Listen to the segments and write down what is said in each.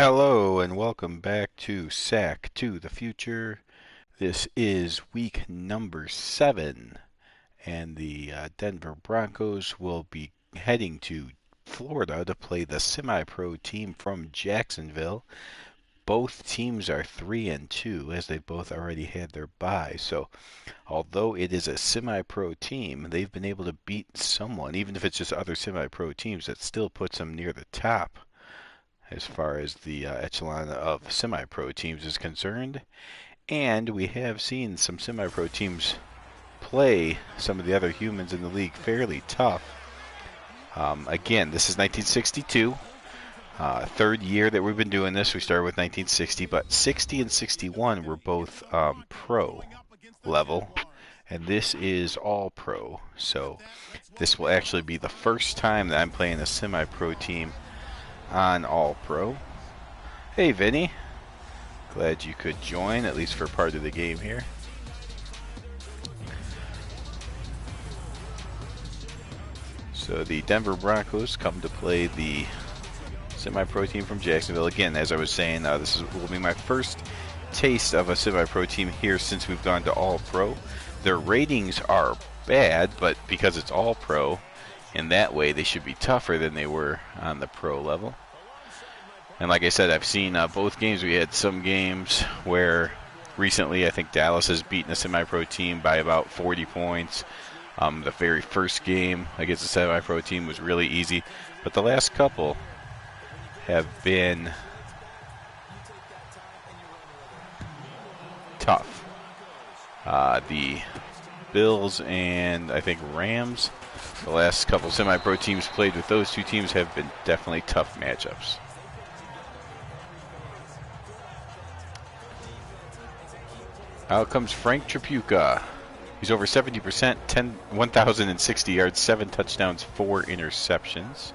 Hello and welcome back to Sack to the Future. This is week number 7, and the Denver Broncos will be heading to Florida to play the semi-pro team from Jacksonville. Both teams are 3-2 as they both already had their bye. So, although it is a semi-pro team, they've been able to beat someone, even if it's just other semi-pro teams, that still puts them near the top as far as the echelon of semi-pro teams is concerned. And we have seen some semi-pro teams play some of the other humans in the league fairly tough. Again, this is 1962. Third year that we've been doing this. We started with 1960, but 60 and 61 were both pro level. And this is all pro. So this will actually be the first time that I'm playing a semi-pro team on All Pro. Hey Vinny, glad you could join at least for part of the game here. So the Denver Broncos come to play the semi-pro team from Jacksonville. Again, as I was saying, will be my first taste of a semi-pro team here since we've gone to All Pro. Their ratings are bad, but because it's All Pro, in that way they should be tougher than they were on the pro level. And like I said, I've seen both games. We had some games where recently I think Dallas has beaten a semi-pro team by about 40 points. The very first game against the semi-pro team was really easy, but the last couple have been tough. The Bills and I think Rams, the last couple semi-pro teams played with those two teams have been definitely tough matchups. Out comes Frank Tripucka. He's over 70%, 1,060 yards, 7 touchdowns, 4 interceptions.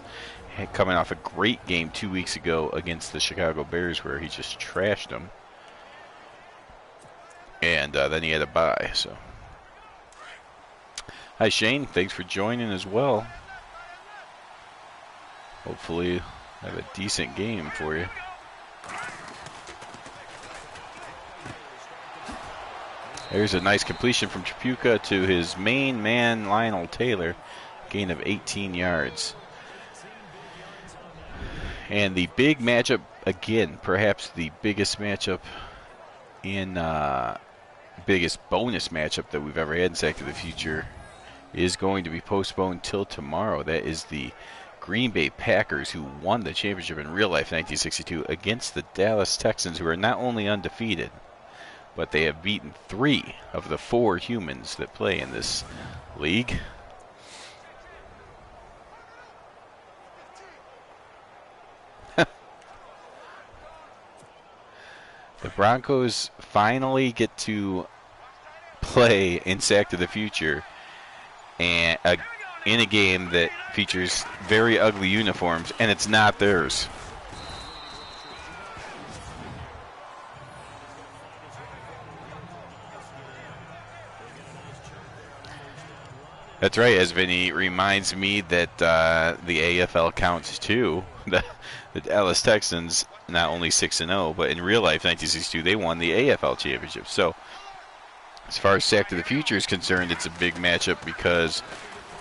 Coming off a great game 2 weeks ago against the Chicago Bears where he just trashed them. And then he had a bye. So, hi Shane, thanks for joining as well. Hopefully I have a decent game for you. There's a nice completion from Tripucka to his main man, Lionel Taylor. Gain of 18 yards. And the big matchup, again, perhaps the biggest matchup biggest bonus matchup that we've ever had in Sack to the Future is going to be postponed till tomorrow. That is the Green Bay Packers, who won the championship in real life 1962 against the Dallas Texans, who are not only undefeated, but they have beaten 3 of the 4 humans that play in this league. The Broncos finally get to play in Sack to the Future and in a game that features very ugly uniforms, and it's not theirs. That's right, as Vinny reminds me that the AFL counts too. The Dallas Texans, not only 6-0, but in real life, 1962, they won the AFL championship. So, as far as Sack to the Future is concerned, it's a big matchup because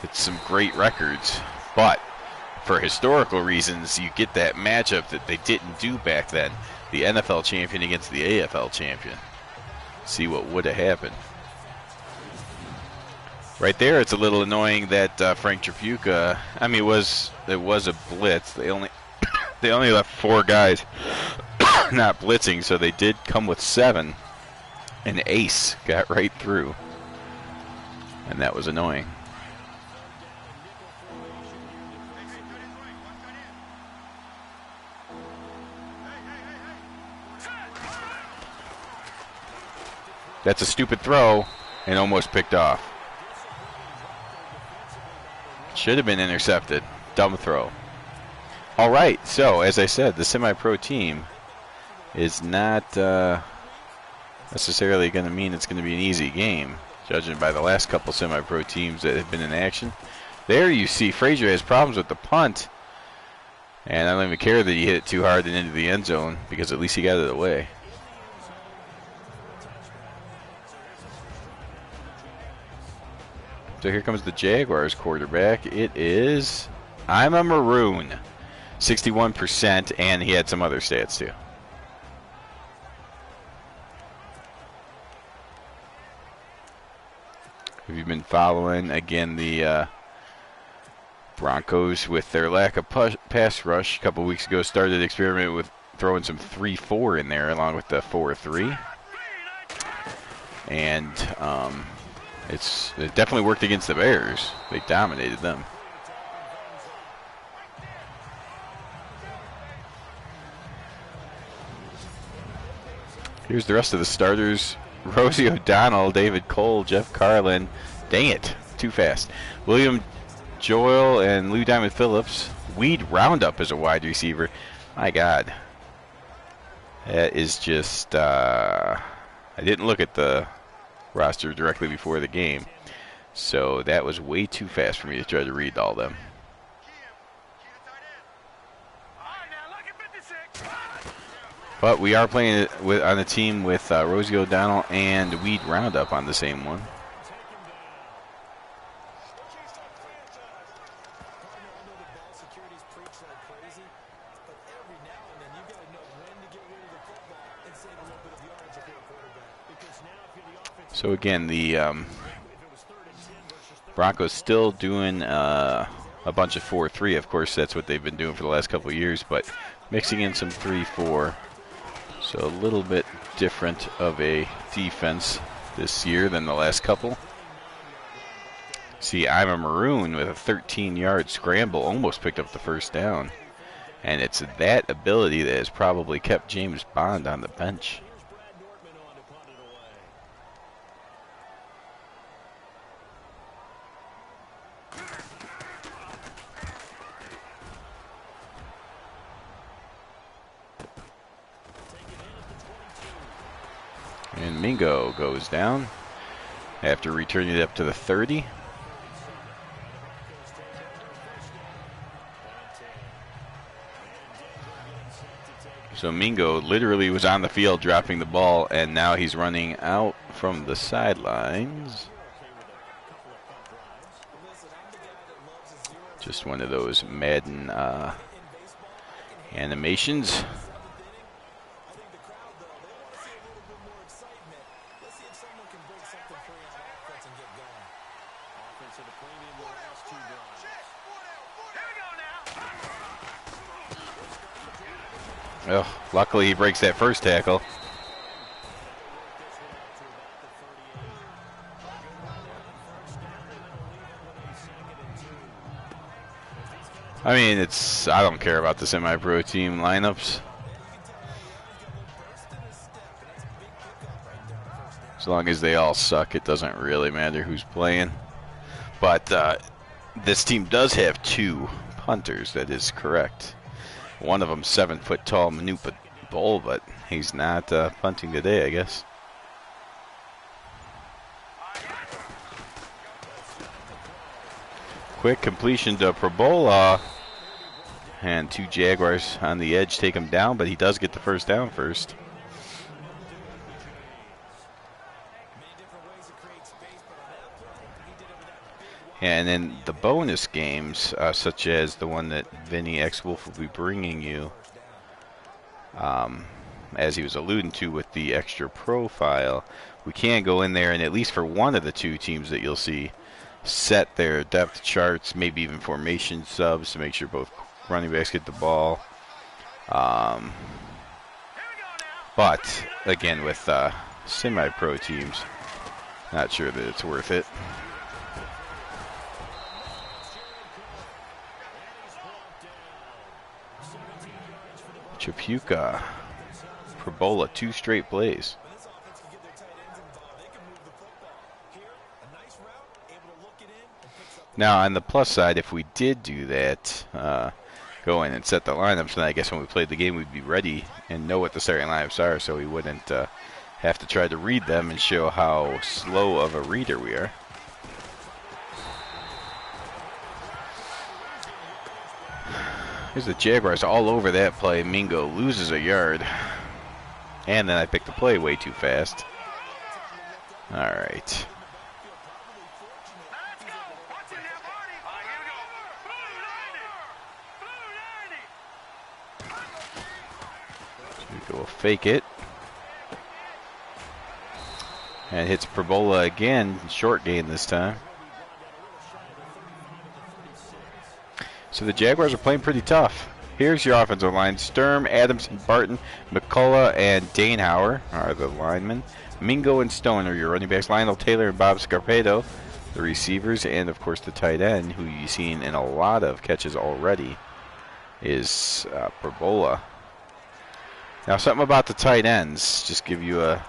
it's some great records. But for historical reasons, you get that matchup that they didn't do back then. The NFL champion against the AFL champion. See what would have happened. Right there, it's a little annoying that Frank Tripucka, I mean, it was a blitz. They only left 4 guys not blitzing, so they did come with 7. An ace got right through, and that was annoying. That's a stupid throw and almost picked off. Should have been intercepted. Dumb throw. All right, so as I said, the semi-pro team is not necessarily going to mean it's going to be an easy game, judging by the last couple semi-pro teams that have been in action. There you see Frazier has problems with the punt. And I don't even care that he hit it too hard and into the end zone, because at least he got it away. So here comes the Jaguars quarterback. It is I'm a Maroon. 61%, and he had some other stats too. Have you been following, again, the Broncos with their lack of pass rush? A couple weeks ago started experimenting with throwing some 3-4 in there along with the 4-3. And it definitely worked against the Bears. They dominated them. Here's the rest of the starters. Rosie O'Donnell, David Cole, Jeff Carlin. Dang it, too fast. William Joel and Lou Diamond Phillips. Weed Roundup is a wide receiver. My God. That is just, I didn't look at the roster directly before the game, so that was way too fast for me to try to read all them. But we are playing on a team with Rosie O'Donnell and Weed Roundup on the same one. So again, the Broncos still doing a bunch of 4-3. Of course, that's what they've been doing for the last couple of years, but mixing in some 3-4. So a little bit different of a defense this year than the last couple. See, I'm a Maroon with a 13-yard scramble, almost picked up the first down. And it's that ability that has probably kept James Bond on the bench. And Mingo goes down after returning it up to the 30. So Mingo literally was on the field dropping the ball, and now he's running out from the sidelines. Just one of those Madden animations. Oh, luckily he breaks that first tackle. I mean, I don't care about the semi-pro team lineups. As long as they all suck, it doesn't really matter who's playing. But this team does have 2 punters, that is correct. One of them 7-foot-tall Manupa Bull, but he's not punting today, I guess. Quick completion to Probola. And 2 Jaguars on the edge take him down, but he does get the first down first. And in the bonus games, such as the one that Vinny X Wolf will be bringing you, as he was alluding to with the extra profile, we can go in there and at least for one of the 2 teams that you'll see, set their depth charts, maybe even formation subs to make sure both running backs get the ball. But again, with semi-pro teams, not sure that it's worth it. Chapuka, Probola, 2 straight plays. Now, on the plus side, if we did do that, go in and set the lineups, then I guess when we played the game, we'd be ready and know what the starting lineups are, so we wouldn't have to try to read them and show how slow of a reader we are. Here's the Jaguars all over that play. Mingo loses a yard. And then I picked the play way too fast. All right. We'll fake it. And hits Perbola again. Short gain this time. So the Jaguars are playing pretty tough. Here's your offensive line. Sturm, Adamson, Barton, McCullough, and Danehauer are the linemen. Mingo and Stone are your running backs. Lionel Taylor and Bob Scarpedo, the receivers. And, of course, the tight end, who you've seen in a lot of catches already, is Perbola. Now, something about the tight ends, just give you a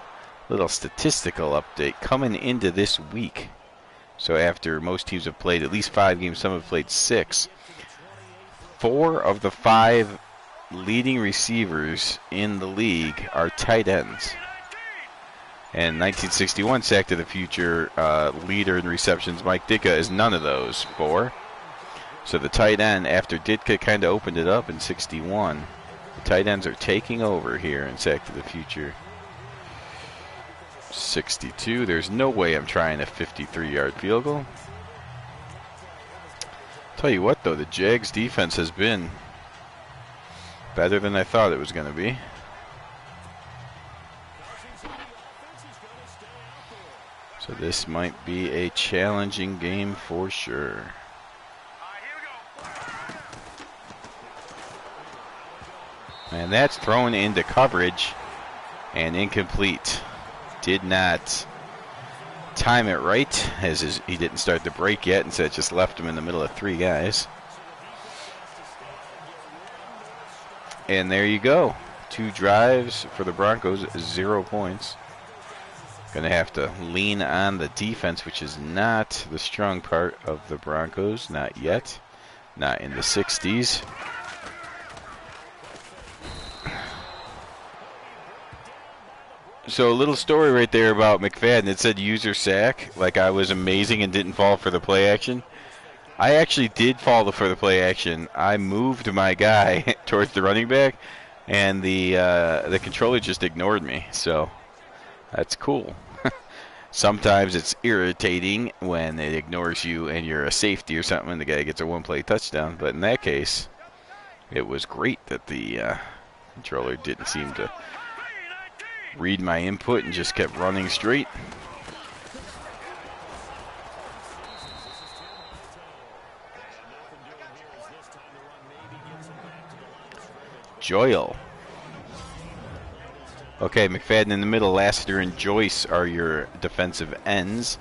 little statistical update. Coming into this week, so after most teams have played at least 5 games, some have played 6, 4 of the 5 leading receivers in the league are tight ends. And 1961 Sack to the Future leader in receptions, Mike Ditka, is none of those 4. So the tight end, after Ditka kind of opened it up in 61, the tight ends are taking over here in Sack to the Future. 62. There's no way I'm trying a 53-yard field goal. Tell you what, though, the Jags defense has been better than I thought it was going to be. So this might be a challenging game for sure. And that's thrown into coverage and incomplete. Did not time it right, as he didn't start the break yet, instead just left him in the middle of 3 guys. And there you go. 2 drives for the Broncos, 0 points. Gonna have to lean on the defense, which is not the strong part of the Broncos, not yet. Not in the 60s. So a little story right there about McFadden. It said user sack, like I was amazing and didn't fall for the play action. I actually did fall for the play action. I moved my guy towards the running back, and the controller just ignored me. So that's cool. Sometimes it's irritating when it ignores you and you're a safety or something and the guy gets a 1-play touchdown. But in that case, it was great that the controller didn't seem to read my input and just kept running straight. Joyle. Okay, McFadden in the middle. Lassiter and Joyce are your defensive ends.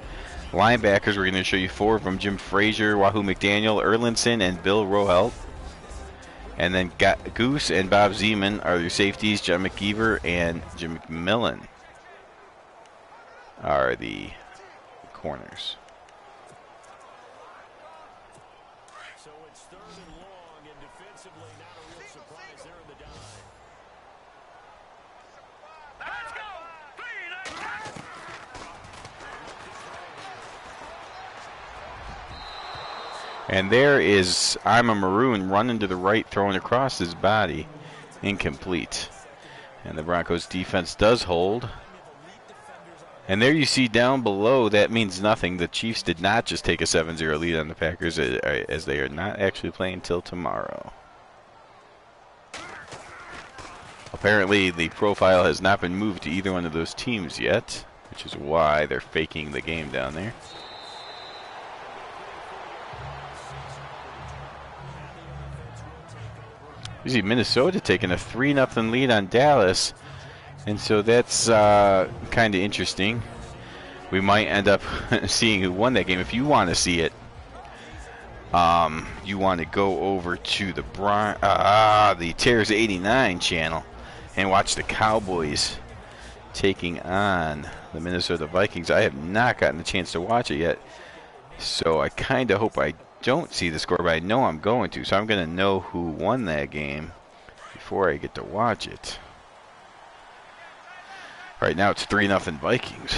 Linebackers, we're going to show you 4 of them. Jim Frazier, Wahoo McDaniel, Erlinson, and Bill Rohelt. And then Goose and Bob Zeman are your safeties. John McGeever and Jim McMillan are the corners. So it's 3rd and long, and defensively not a real surprise there in the dive. Let's go! And there is I'm a Maroon running to the right, throwing across his body. Incomplete. And the Broncos defense does hold. And there you see down below, that means nothing. The Chiefs did not just take a 7-0 lead on the Packers, as they are not actually playing till tomorrow. Apparently the profile has not been moved to either one of those teams yet, which is why they're faking the game down there. You see Minnesota taking a 3-0 lead on Dallas, and so that's kind of interesting. We might end up seeing who won that game. If you want to see it, you want to go over to the Terrors 89 channel and watch the Cowboys taking on the Minnesota Vikings. I have not gotten the chance to watch it yet, so I kind of hope I don't see the score, but I know I'm going to, so I'm going to know who won that game before I get to watch it. Right now it's 3-0 Vikings.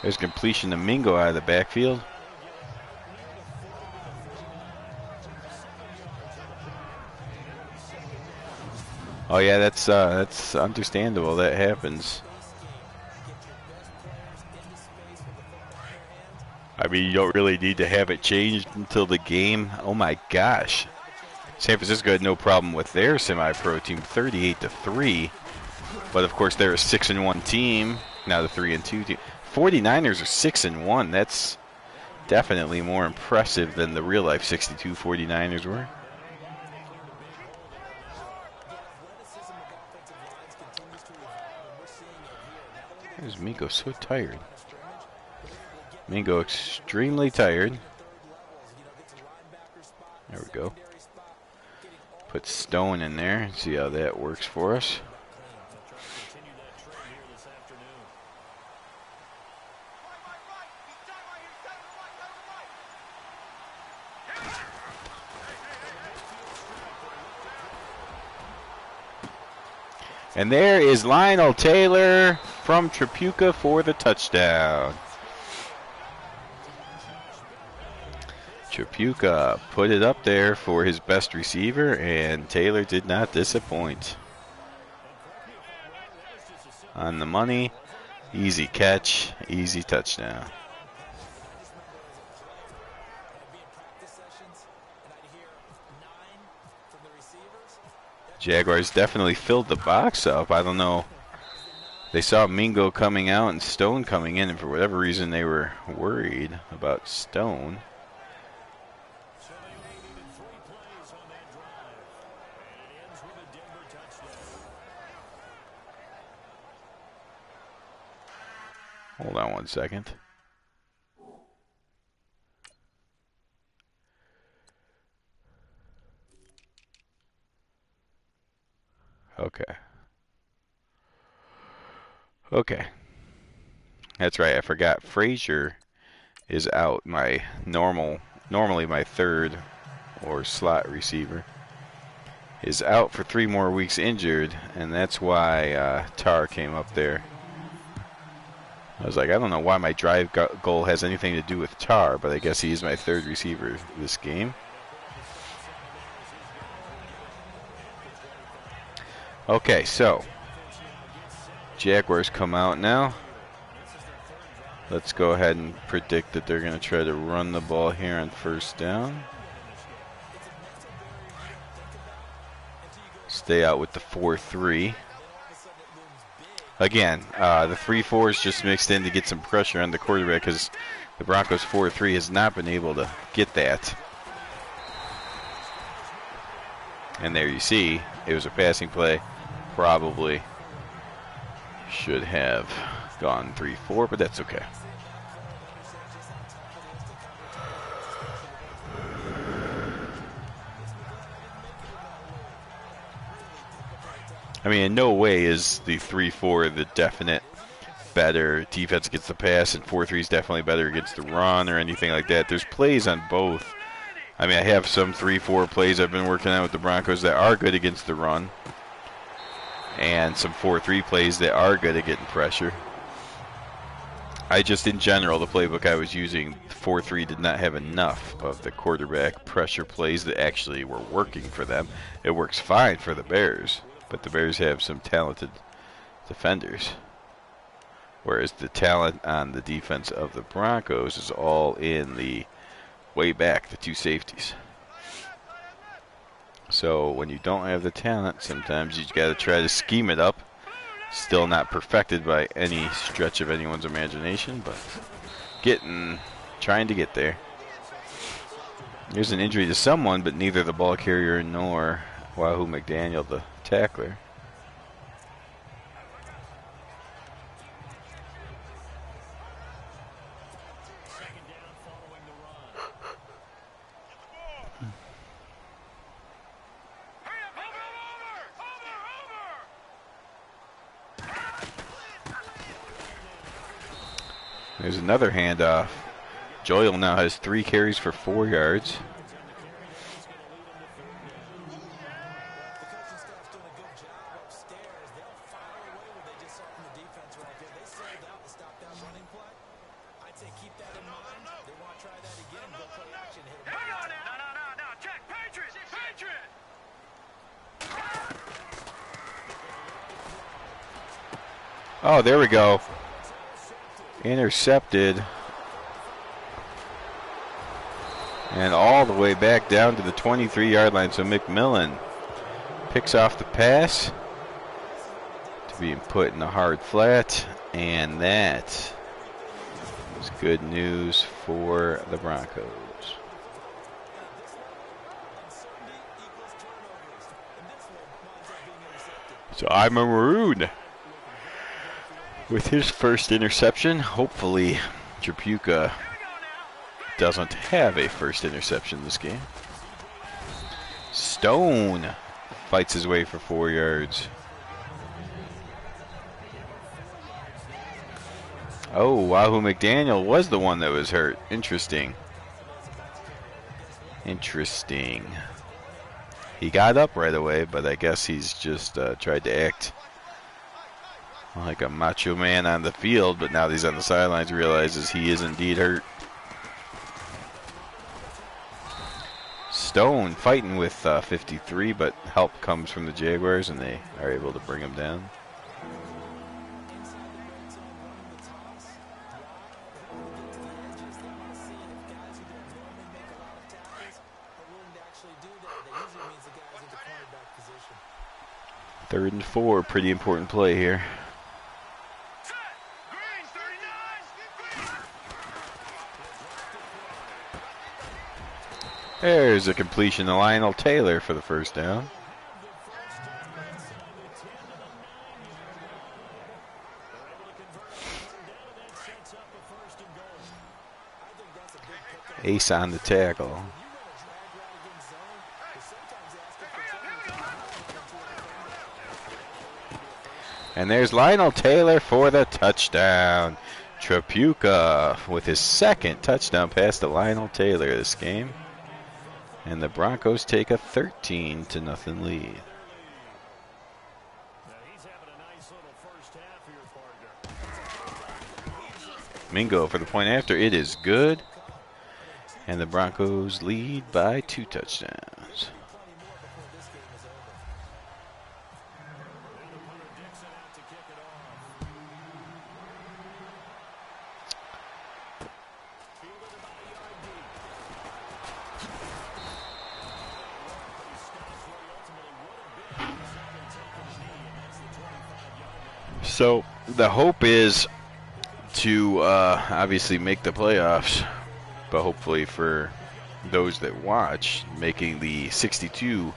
There's completion to Mingo out of the backfield. Oh yeah, that's understandable. That happens. I mean, you don't really need to have it changed until the game. Oh my gosh. San Francisco had no problem with their semi-pro team, 38-3. But of course, they're a 6-1 team. Now the 3-2 team. 49ers are 6-1. That's definitely more impressive than the real life 62 49ers were. There's Mingo, so tired. Mingo extremely tired. There we go. Put Stone in there and see how that works for us. And there is Lionel Taylor from Tripucka for the touchdown. Tripucka put it up there for his best receiver, and Taylor did not disappoint. On the money, easy catch, easy touchdown. Jaguars definitely filled the box up. I don't know. They saw Mingo coming out and Stone coming in, and for whatever reason they were worried about Stone. Hold on one second. Okay. Okay. That's right, I forgot. Frazier is out. Normally my third or slot receiver is out for 3 more weeks injured, and that's why Tar came up there. I was like, I don't know why my drive goal has anything to do with Tar, but I guess he is my third receiver this game. Okay, so Jaguars come out now. Let's go ahead and predict that they're going to try to run the ball here on first down. Stay out with the 4-3. Again, the 3-4 is just mixed in to get some pressure on the quarterback because the Broncos 4-3 has not been able to get that. And there you see, it was a passing play. Probably should have gone 3-4, but that's okay. I mean, in no way is the 3-4 the definite better defense against the pass, and 4-3 is definitely better against the run or anything like that. There's plays on both. I mean, I have some 3-4 plays I've been working on with the Broncos that are good against the run, and some 4-3 plays that are good at getting pressure. I just, in general, the playbook I was using, 4-3 did not have enough of the quarterback pressure plays that actually were working for them. It works fine for the Bears, but the Bears have some talented defenders, whereas the talent on the defense of the Broncos is all in the way back, the 2 safeties. So when you don't have the talent, sometimes you got to try to scheme it up. Still not perfected by any stretch of anyone's imagination, but trying to get there. There's an injury to someone, but neither the ball carrier nor Wahoo McDaniel, the tackler. There's another handoff. Joyle now has 3 carries for 4 yards. Oh, there we go. Intercepted. And all the way back down to the 23-yard line. So McMillan picks off the pass to being put in a hard flat. And that is good news for the Broncos. So I'm a Maroon with his first interception. Hopefully, Tripucka doesn't have a first interception this game. Stone fights his way for 4 yards. Oh, Wahoo McDaniel was the one that was hurt. Interesting. Interesting. He got up right away, but I guess he's just tried to act like a macho man on the field, but now that he's on the sidelines, realizes he is indeed hurt. Stone fighting with 53, but help comes from the Jaguars, and they are able to bring him down. Third and 4, pretty important play here. There's a completion to Lionel Taylor for the first down. Ace on the tackle. And there's Lionel Taylor for the touchdown. Tripucka with his second touchdown pass to Lionel Taylor this game. And the Broncos take a 13-0 lead. Mingo for the point after. It is good. And the Broncos lead by 2 touchdowns. So the hope is to obviously make the playoffs, but hopefully for those that watch, making the 62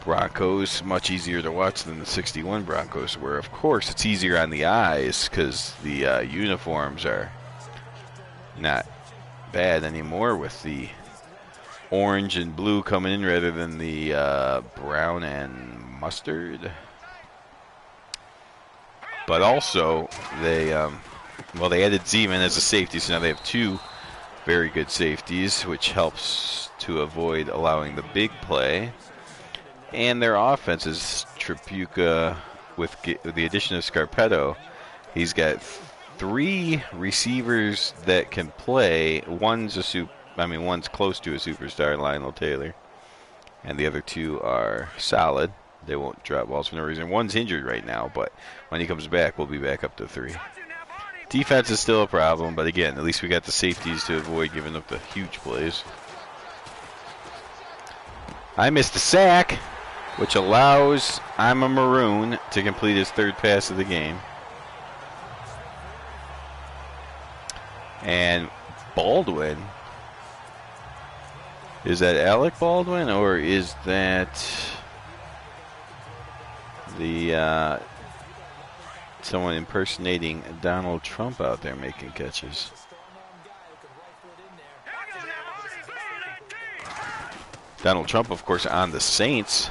Broncos much easier to watch than the 61 Broncos were. Of course, it's easier on the eyes because the uniforms are not bad anymore with the orange and blue coming in rather than the brown and mustard. But also, they added Zeman as a safety, so now they have 2 very good safeties, which helps to avoid allowing the big play. And their offense is Tripucka with the addition of Scarpetto. He's got 3 receivers that can play. One's close to a superstar, Lionel Taylor, and the other 2 are solid. They won't drop balls for no reason. One's injured right now, but when he comes back, we'll be back up to 3. Defense is still a problem, but again, at least we got the safeties to avoid giving up the huge plays. I missed the sack, which allows I'm a Maroon to complete his 3rd pass of the game. And Baldwin, is that Alec Baldwin, or is that the someone impersonating Donald Trump out there making catches? Donald Trump, of course, on the Saints.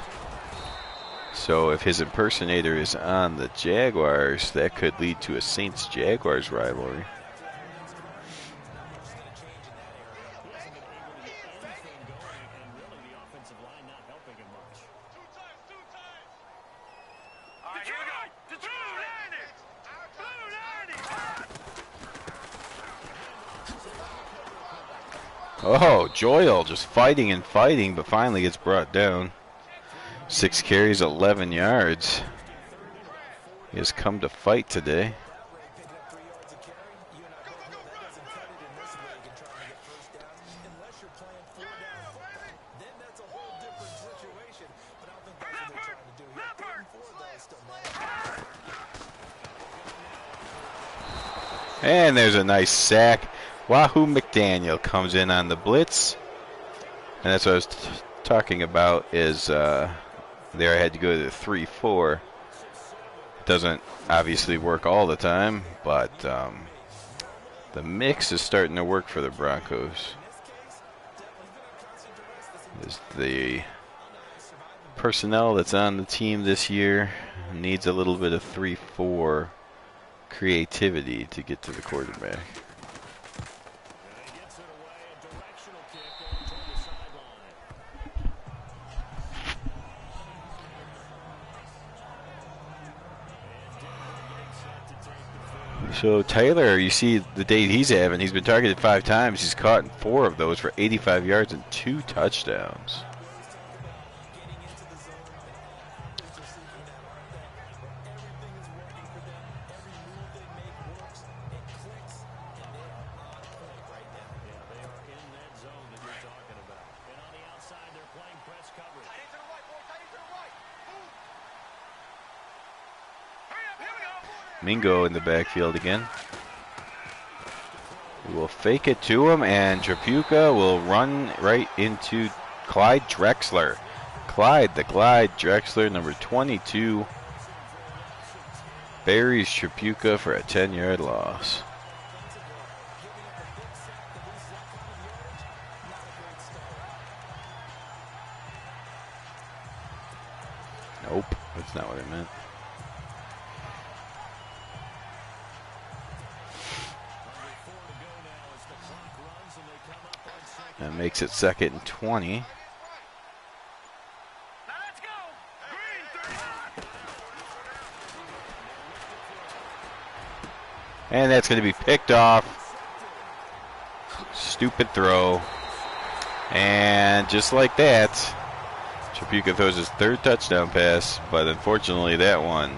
So if his impersonator is on the Jaguars, that could lead to a Saints-Jaguars rivalry. Oh, Joyle just fighting and fighting, but finally gets brought down. 6 carries, 11 yards. He has come to fight today. And there's a nice sack. Wahoo McDaniel comes in on the blitz. And that's what I was talking about is there I had to go to the 3-4. Doesn't obviously work all the time, but the mix is starting to work for the Broncos. The personnel that's on the team this year needs a little bit of 3-4 creativity to get to the quarterback. So Taylor, you see the date he's having. He's been targeted 5 times. He's caught in 4 of those for 85 yards and 2 touchdowns. Mingo in the backfield again. We will fake it to him, and Trapuka will run right into Clyde Drexler. Clyde, the Clyde Drexler, number 22, buries Trapuka for a 10-yard loss. Nope, that's not what I meant. That makes it 2nd and 20. And that's going to be picked off. Stupid throw. And just like that, Trapuka throws his 3rd touchdown pass, but unfortunately that one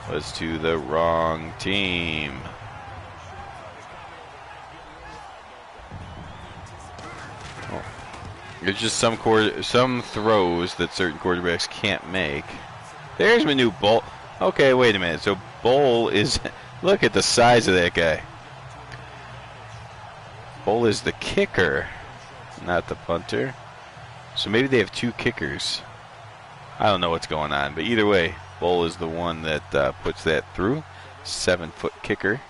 was to the wrong team. There's just some throws that certain quarterbacks can't make. There's Manu Bowl. Okay, wait a minute. So Bowl is, look at the size of that guy. Bowl is the kicker, not the punter. So maybe they have 2 kickers. I don't know what's going on, but either way, Bowl is the one that puts that through. 7-foot kicker.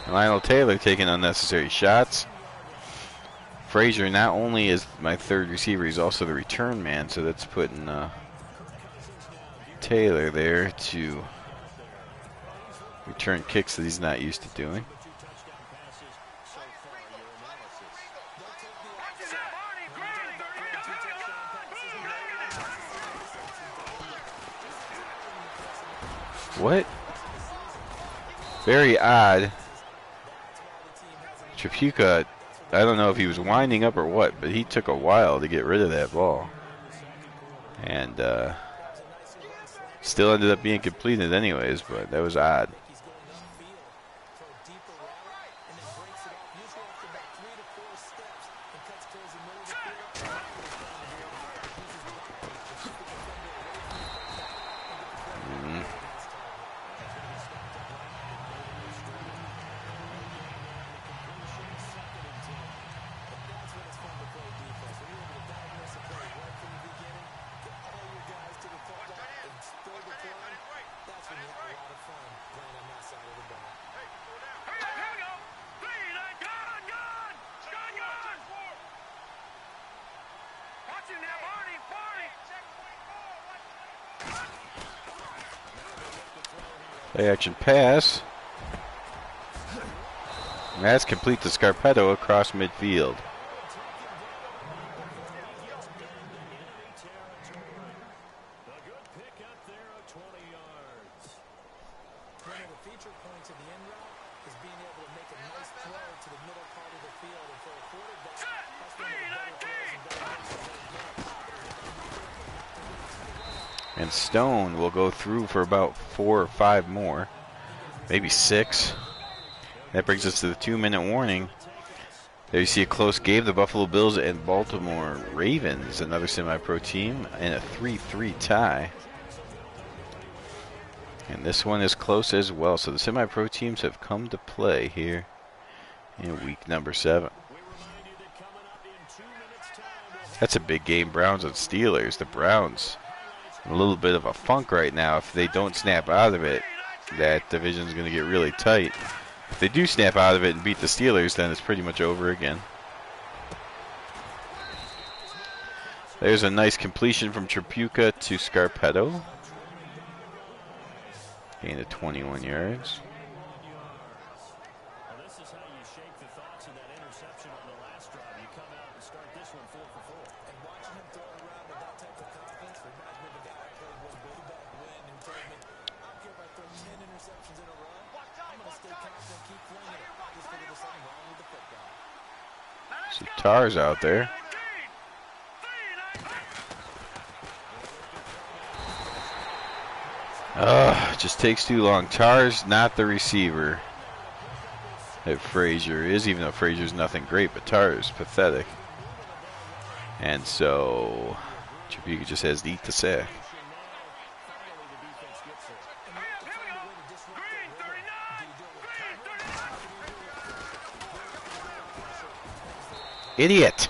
Lionel Taylor taking unnecessary shots. Frazier not only is my 3rd receiver, he's also the return man, so that's putting Taylor there to return kicks that he's not used to doing. What? Very odd. Trapuka, I don't know if he was winding up or what, but he took a while to get rid of that ball. And still ended up being completed anyways, but that was odd. Play action pass. And that's complete to Scarpetto across midfield. And Stone will go through for about 4 or 5 more, maybe 6. That brings us to the 2-minute warning. There you see a close game, the Buffalo Bills and Baltimore Ravens, another semi-pro team, and a 3-3 tie. And this one is close as well. So the semi-pro teams have come to play here in week number 7. That's a big game, Browns and Steelers. The Browns in a little bit of a funk right now. If they don't snap out of it, that division's going to get really tight. If they do snap out of it and beat the Steelers, then it's pretty much over again. There's a nice completion from Tripucka to Scarpetto. Gain of 21 yards. See Tar's out there. It just takes too long. Tar's not the receiver that Frazier is, even though Frazier's nothing great, but Tar is pathetic. And so Tripucka just has to eat the sack. Idiot!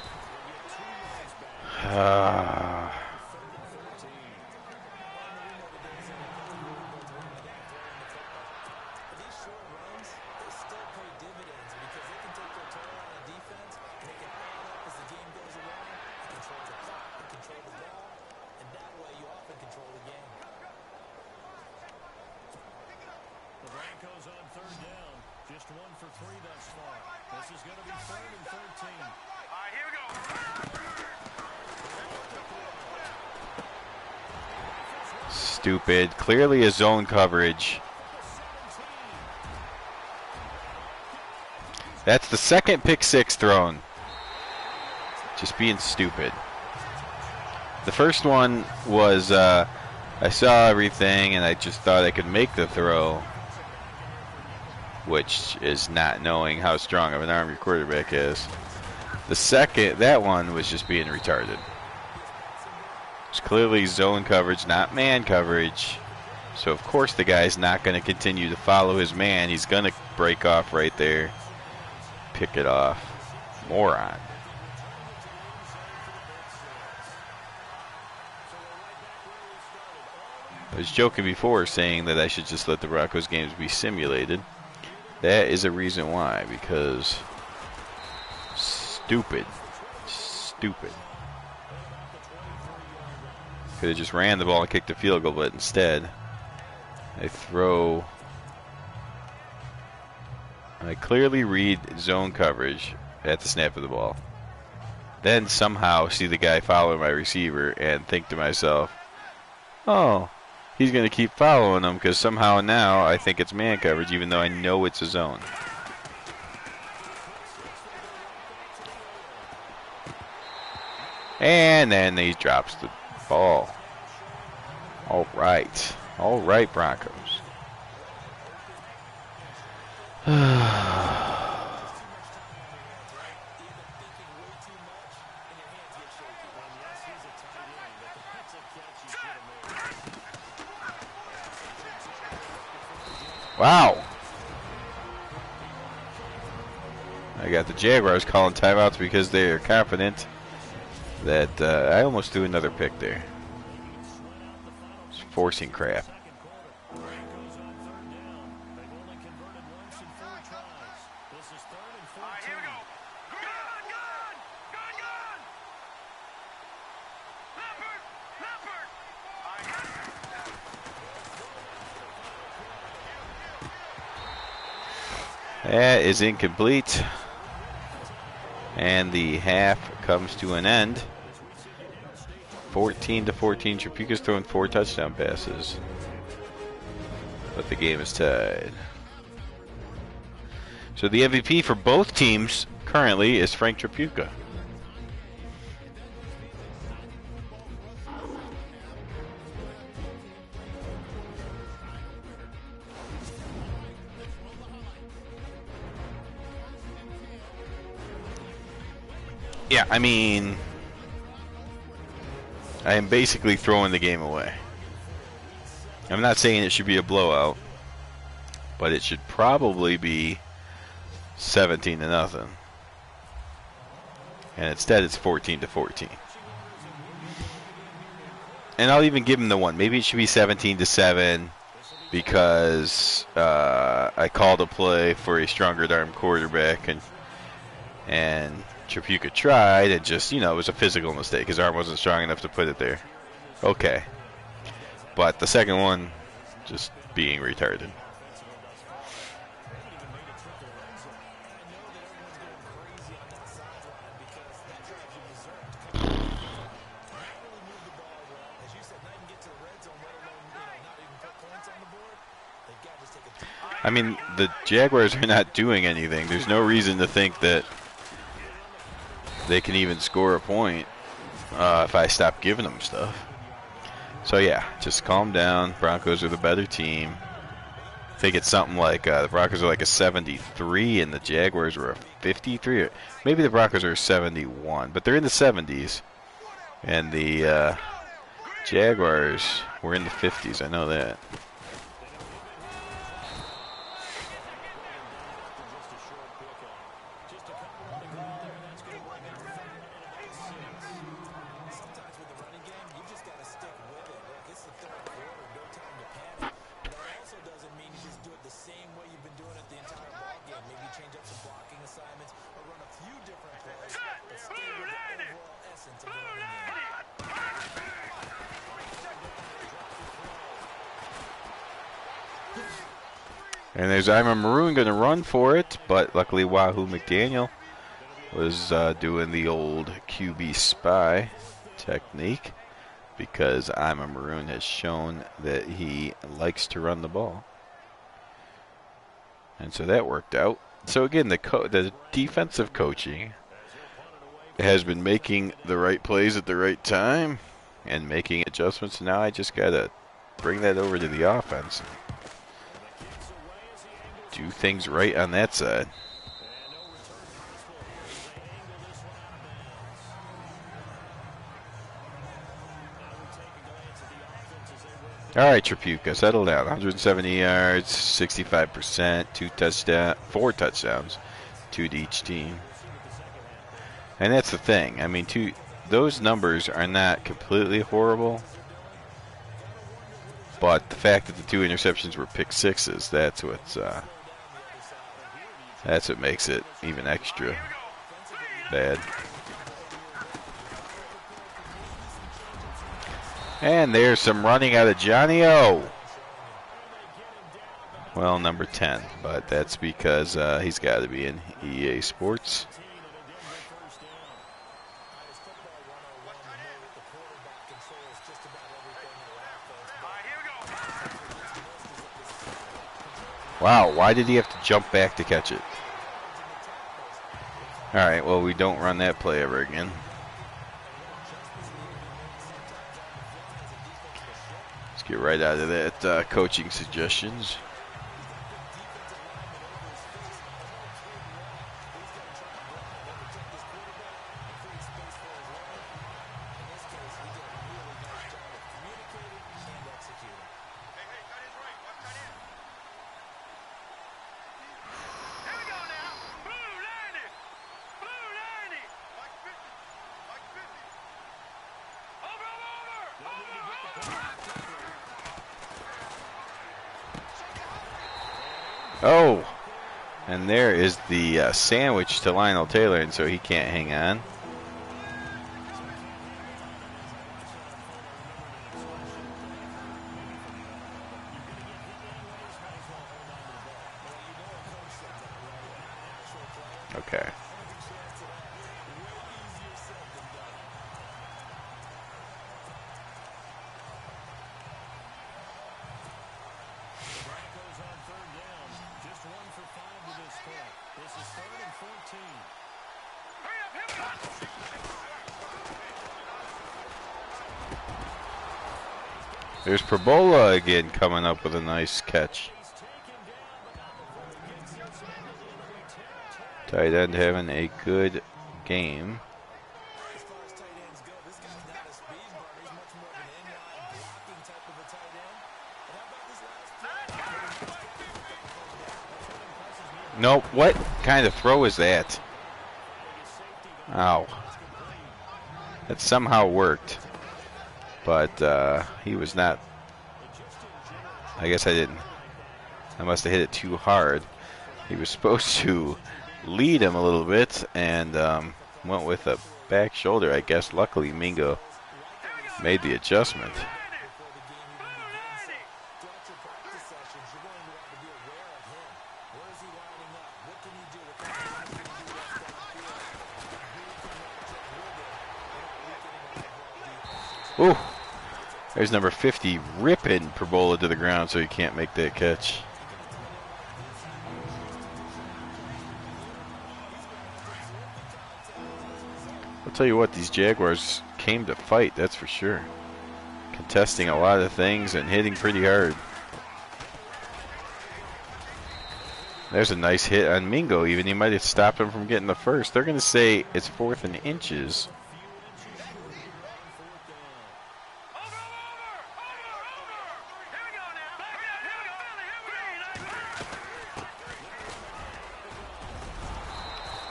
Stupid. Clearly a zone coverage. That's the second pick 6 thrown. Just being stupid. The first one was, I saw everything and I just thought I could make the throw, which is not knowing how strong of an arm your quarterback is. The second, that one was just being retarded. It's clearly zone coverage, not man coverage. So of course the guy's not going to continue to follow his man. He's going to break off right there. Pick it off. Moron. I was joking before saying that I should just let the Broncos games be simulated. That is a reason why, because stupid. Stupid. Could have just ran the ball and kicked the field goal, but instead I throw. I clearly read zone coverage at the snap of the ball. Then somehow see the guy follow my receiver and think to myself, oh, he's going to keep following him because somehow now I think it's man coverage even though I know it's a zone. And then he drops the ball. All right, Broncos. Wow. I got the Jaguars calling timeouts because they are confident that I almost threw another pick there. It's forcing crap. That is incomplete. And the half comes to an end. 14-14. Tripucka's thrown 4 touchdown passes. But the game is tied. So the MVP for both teams currently is Frank Tripucka. Yeah, I mean, I am basically throwing the game away. I'm not saying it should be a blowout, but it should probably be 17-0. And instead it's 14-14. And I'll even give him the one. Maybe it should be 17-7 because I called a play for a stronger arm quarterback and Tripucka tried and just, it was a physical mistake. His arm wasn't strong enough to put it there. Okay. But the second one, just being retarded. I mean, the Jaguars are not doing anything. There's no reason to think that they can even score a point if I stop giving them stuff. So, yeah, just calm down. Broncos are the better team. I think it's something like the Broncos are like a 73 and the Jaguars were a 53. Or maybe the Broncos are a 71, but they're in the 70s. And the Jaguars were in the 50s. I know that. And there's I'm a Maroon going to run for it, but luckily Wahoo McDaniel was doing the old QB spy technique because I'm a Maroon has shown that he likes to run the ball. And so that worked out. So again, the defensive coaching has been making the right plays at the right time and making adjustments. Now I just got to bring that over to the offense. Do things right on that side. All right, Tripucka, settle down. 170 yards, 65%, 4 touchdowns, 2 to each team. And that's the thing. I mean, those numbers are not completely horrible, but the fact that the 2 interceptions were pick sixes, that's what makes it even extra bad. And there's some running out of Johnny O. Well, number 10, but that's because he's got to be in EA Sports. Wow, why did he have to jump back to catch it? All right, well, we don't run that play ever again. Let's get right out of that coaching suggestions. Oh, and there is the sandwich to Lionel Taylor, and so he can't hang on. Okay. There's Perbola again coming up with a nice catch. Tight end having a good game. Nope. What kind of throw is that? Ow. That somehow worked. But he was not. I guess I didn't. I must have hit it too hard. He was supposed to lead him a little bit and went with a back shoulder, I guess. Luckily, Mingo made the adjustment. Ooh, there's number 50 ripping Perbola to the ground so he can't make that catch. I'll tell you what, these Jaguars came to fight, that's for sure. Contesting a lot of things and hitting pretty hard. There's a nice hit on Mingo even. He might have stopped him from getting the first. They're going to say it's 4th and inches.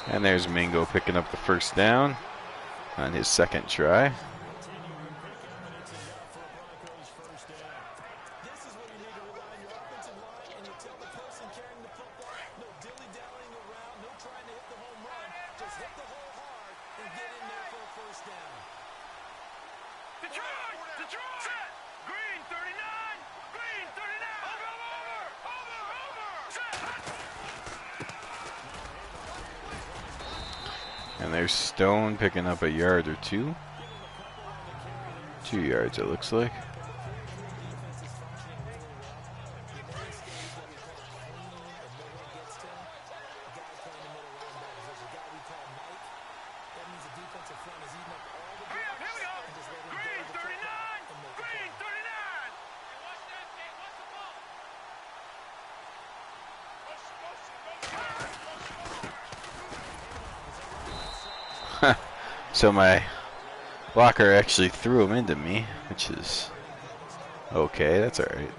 And there's Mingo picking up the first down on his second try. And there's Stone picking up a yard or two. 2 yards, it looks like. So my blocker actually threw him into me, which is okay. That's all right.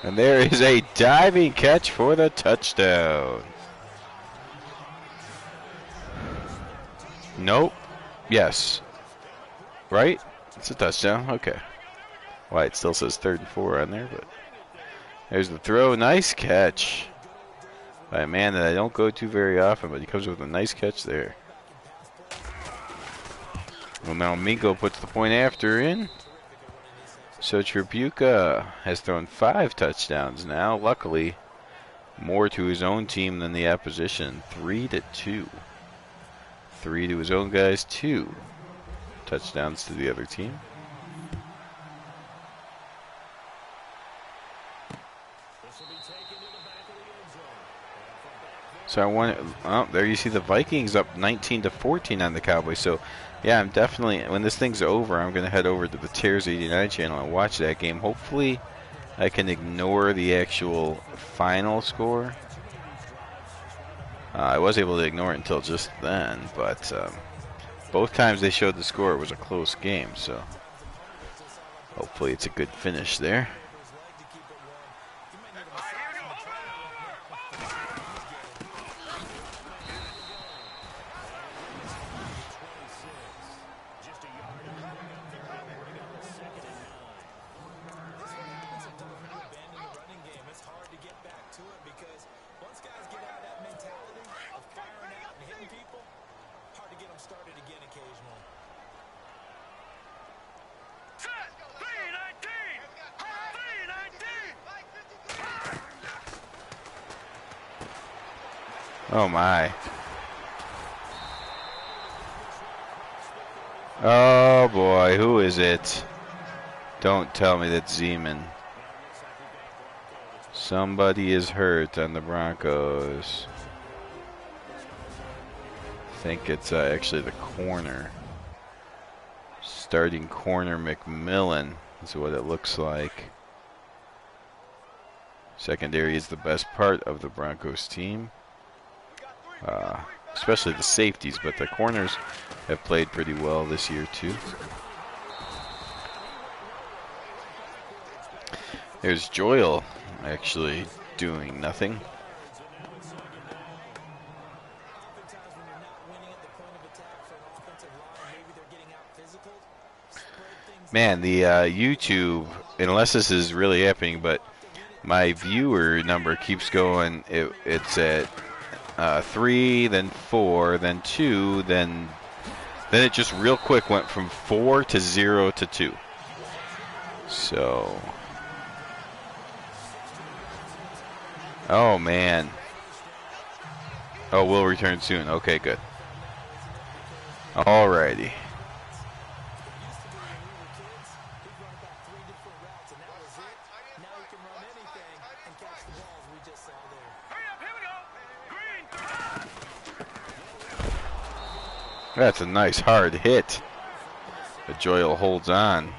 And there is a diving catch for the touchdown. Nope. Yes. Right? It's a touchdown. Okay. Well, it still says 3rd and 4 on there, but there's the throw. Nice catch by a man that I don't go to very often, but he comes with a nice catch there. Well, now Mingo puts the point after in. So Tribuca has thrown 5 touchdowns now. Luckily, more to his own team than the opposition. 3-2. 3 to his own guys, 2 touchdowns to the other team. So I want. Oh, there you see the Vikings up 19-14 on the Cowboys. So. Yeah, I'm definitely, when this thing's over, I'm going to head over to the Tears 89 channel and watch that game. Hopefully, I can ignore the actual final score. I was able to ignore it until just then, but both times they showed the score, it was a close game, so hopefully it's a good finish there. Oh my. Oh boy, who is it? Don't tell me that's Zeman. Somebody is hurt on the Broncos. I think it's actually the corner. Starting corner McMillan is what it looks like. Secondary is the best part of the Broncos team. Especially the safeties, but the corners have played pretty well this year too. There's Joyle actually doing nothing. Man, the YouTube, unless this is really happening, but my viewer number keeps going. It's at 3, then 4, then 2, then it just real quick went from 4 to 0 to 2. So, oh man. Oh, we'll return soon. Okay, good. Alrighty. That's a nice hard hit. But Joyle holds on.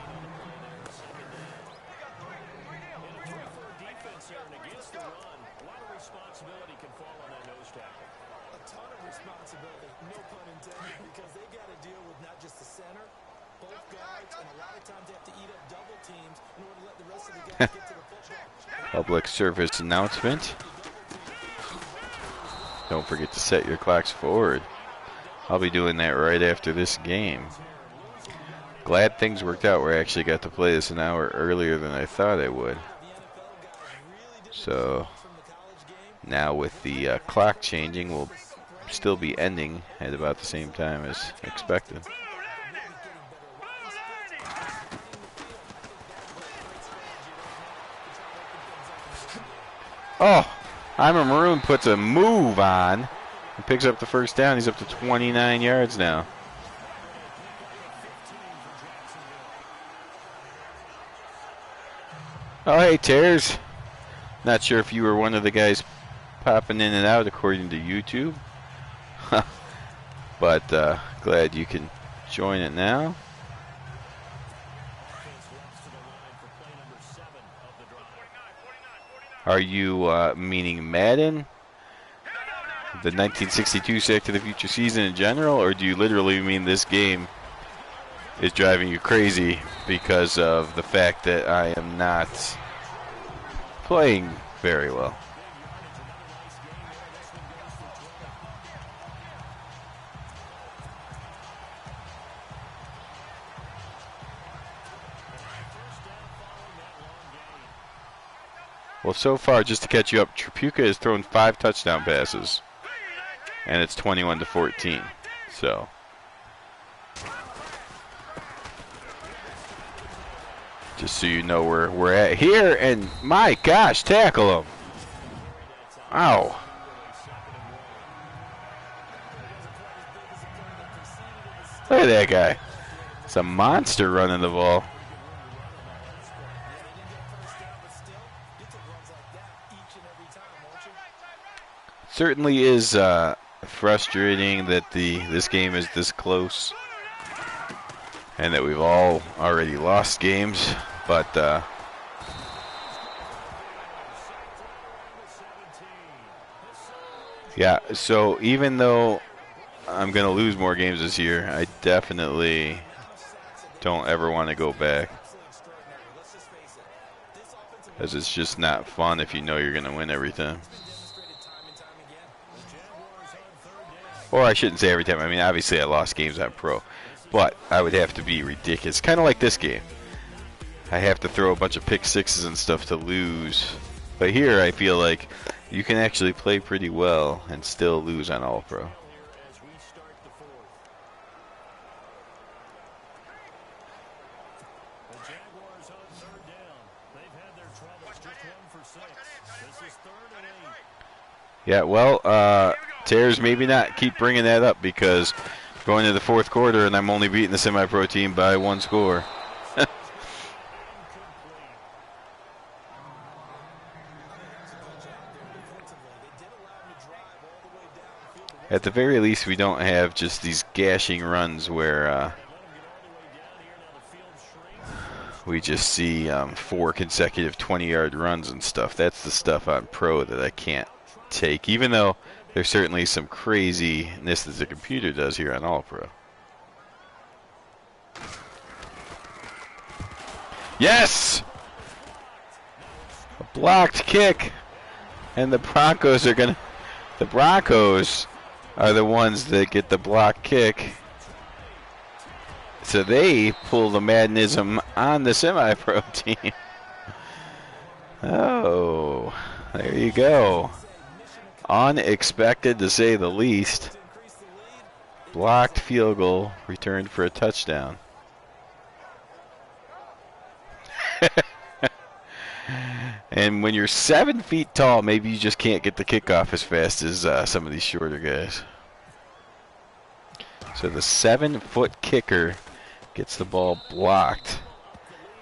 Public service announcement. Don't forget to set your clocks forward. I'll be doing that right after this game. Glad things worked out where I actually got to play this an hour earlier than I thought I would. So now with the clock changing, we'll still be ending at about the same time as expected. Oh, Heimer Maroon puts a move on and picks up the first down. He's up to 29 yards now. Oh, hey, Tears. Not sure if you were one of the guys popping in and out according to YouTube. But glad you can join it now. Are you meaning Madden? The 1962 Sack to the Future season in general? Or do you literally mean this game is driving you crazy because of the fact that I am not playing very well? Well, so far, just to catch you up, Tripucka has thrown 5 touchdown passes, and it's 21-14. So, just so you know where we're at here, and my gosh, tackle him! Ow! Look at that guy. It's a monster running the ball. Certainly is frustrating that this game is this close and that we've all already lost games, but yeah, so even though I'm going to lose more games this year, I definitely don't ever want to go back, because it's just not fun if you know you're going to win every time. Or I shouldn't say every time. I mean, obviously I lost games on pro. But I would have to be ridiculous. Kind of like this game. I have to throw a bunch of pick sixes and stuff to lose. But here I feel like you can actually play pretty well and still lose on all pro. Yeah, well, Tears, maybe not keep bringing that up because going to the fourth quarter and I'm only beating the semi-pro team by 1 score. At the very least, we don't have just these gashing runs where we just see 4 consecutive 20-yard runs and stuff. That's the stuff on pro that I can't take, even though there's certainly some craziness that the computer does here on All Pro. Yes! A blocked kick. And the Broncos are going to... The Broncos are the ones that get the block kick. So they pull the Maddenism on the semi-pro team. Oh, there you go. Unexpected to say the least. Blocked field goal, returned for a touchdown. And when you're 7 feet tall, maybe you just can't get the kickoff as fast as some of these shorter guys. So the 7-foot kicker gets the ball blocked.